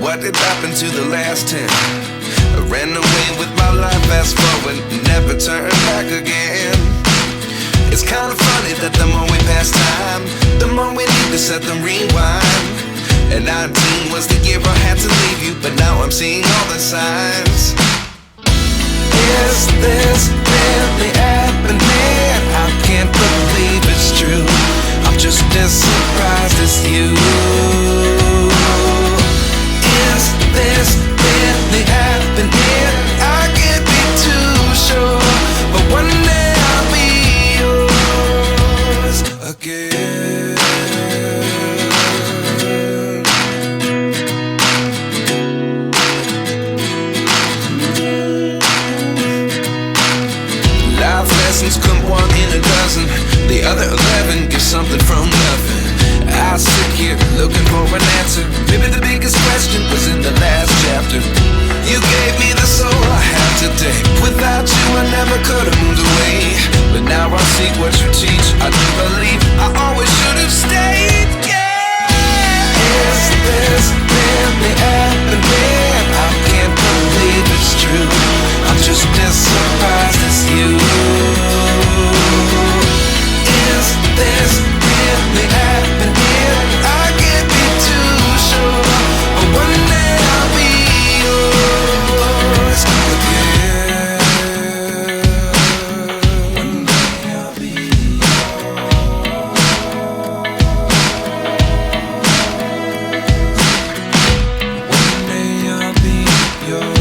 What did happen to the last 10? I ran away with my life, fast forward, never turn back again. It's kinda funny that the more we pass time, the more we need to set the rewind. And 19 was the year I had to leave you, but now I'm seeing all the signs. Is this really happening? I can't believe it's true. I'm just as surprised as you. Is this really happening? I can't be too sure, but one day I'll be yours again. Life lessons come one in a dozen. The other 11 get something from nothing. I sit here looking for an answer. Maybe the biggest question was in the last chapter. You gave me the soul I have today. Without you I never could have moved away. But now I see what you teach. I do believe I always should have stayed. Yeah. Is this really happening? I can't believe it's true. I'm just as surprised as you. Is this really happening? I can't be too sure, but one day I'll be yours again. One day I'll be yours. One day I'll be yours.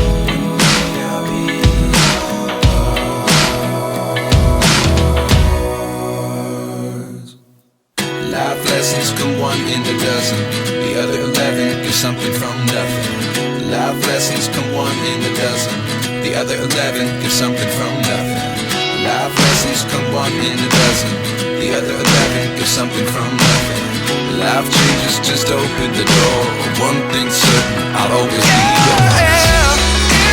Life lessons come one in a dozen. The other 11 get something from nothing. Life lessons come one in a dozen. The other 11 get something from nothing. Life lessons come one in a dozen. The other 11 get something from nothing. Life changes just open the door. One thing's certain, I'll always be yours.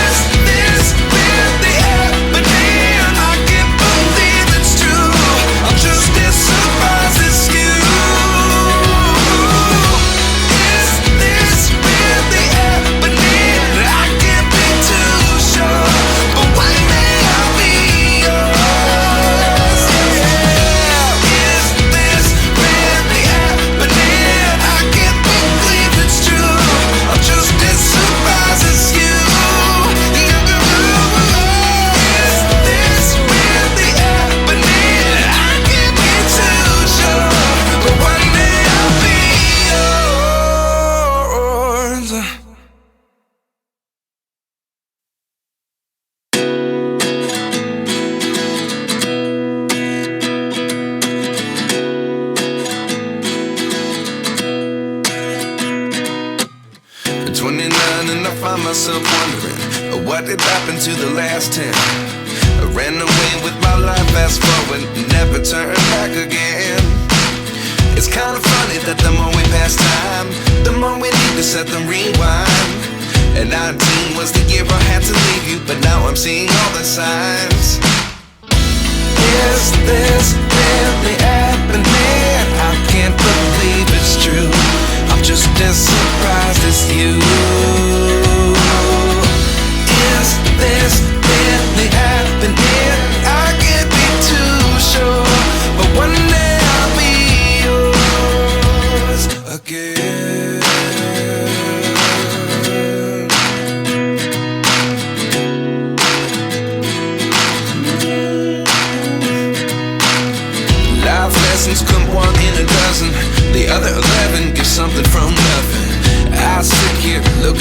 Is this really happening? I can't believe it's true. I'm just as surprised as you. Myself wondering what did happen to the last 10. I ran away with my life, fast forward, never turn back again. It's kinda funny that the more we pass time, the more we need to set the rewind. And 19 was the year I had to leave you, but now I'm seeing all the signs. Is this really happening? I can't believe it's true. I'm just as surprised as you. Is this really happening? I can't be too sure, but one day I'll be yours again. Life lessons come one in a dozen. The other 11 get something from nothing. I sit here looking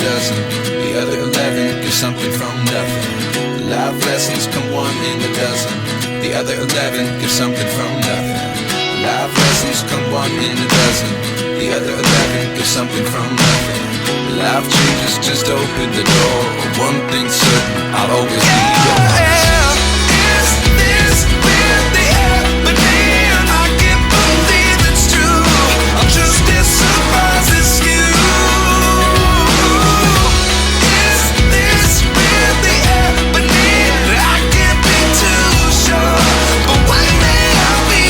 dozen. The other 11 get something from nothing. Life lessons come one in a dozen. The other 11 get something from nothing. Life lessons come one in a dozen. The other 11 get something from nothing. Life changes just open the door. One thing's certain, I'll always be yours. Is this really happening? I can't believe it's true. I'm just as surprised as you. Is this really happening? I can't be too sure, but one day I'll be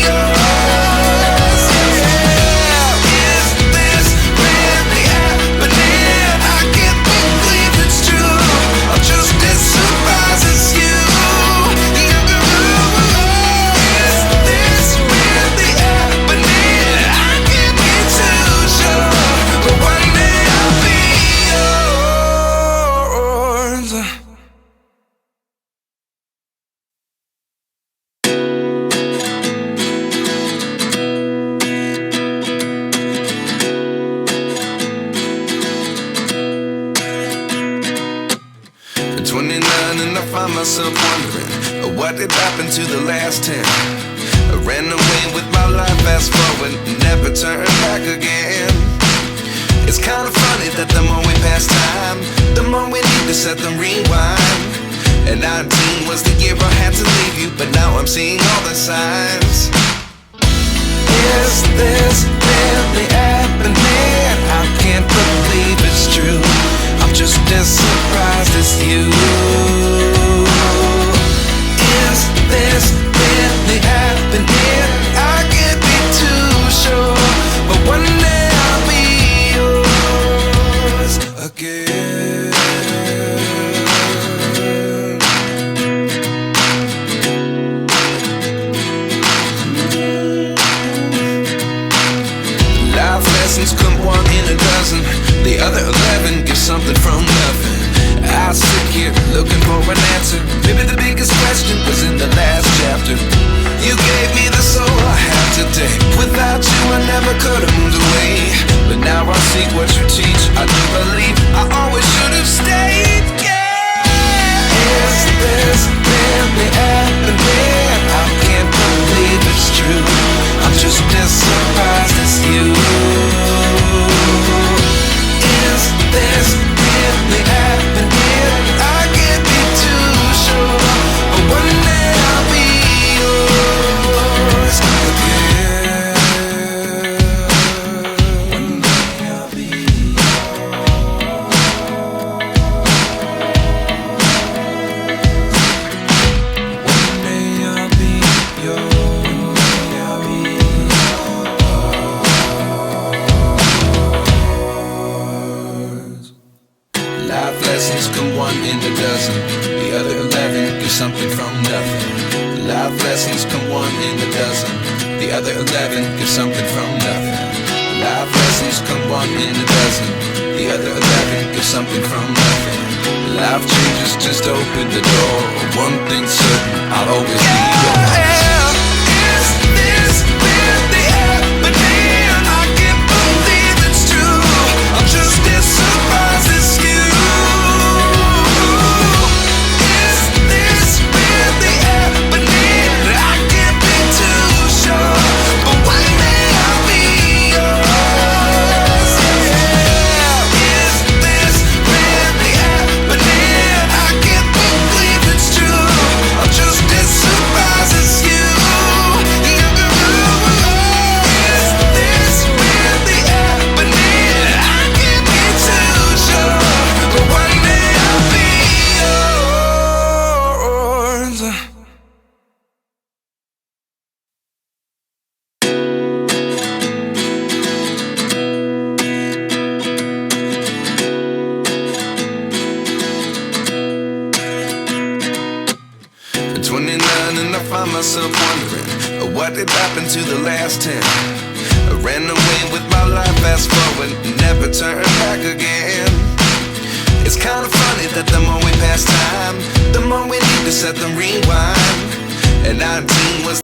yours. Is this really happening? I can't believe it's true. I'm just as surprised as you. Is this really happening? I can't be too sure, but one day I'll be yours. At 29 and I find myself wondering what did happen to the last 10. I ran away with my life, fast forward, never turn back again. It's kind of funny that the more we pass time, the more we need to set them rewind. And 19 was the year I had to leave you, but now I'm seeing all the signs. Is this really happening? I can't believe it's true. I'm just as surprised as you. Is this really happening? I can't be too sure, but one day I'll be yours again. Life lessons come one in a dozen. The other 11 get something from nothing. I sit here looking for an answer. Maybe the biggest question was in the last chapter. You gave me the soul I have today. Without you I never could have moved away. But now I see what you teach. I do believe I always should have stayed. Yeah. Is this really happening? I can't believe it's true. I'm just as surprised as you. Is this really happening? I can't be too sure, but one day I'll be yours again. One day I'll be One day I'll be yours. I'll be yours. Life lessons come one in a dozen. The other 11 get something from nothing. Life lessons come one in a dozen. The other 11 get something from nothing. Life lessons come one in a dozen. The other 11 get something from nothing. Life changes just open the door. One thing's certain, I'll always be yours. Is this really happening? I can't believe it's true. I'm just as surprised as you. Is this really happening? I can't be too sure, but one day I'll be yours. Is this really happening? I can't believe it's true. I'm just as surprised as you. Is this really happening? I can't be too sure, but one day I'll be yours. At 29 and I find myself wondering what did happen to the last 10. I ran away with my life, fast forward, never turn back again. It's kind of funny that the more we pass time, the more we need to set them rewind. And 19 was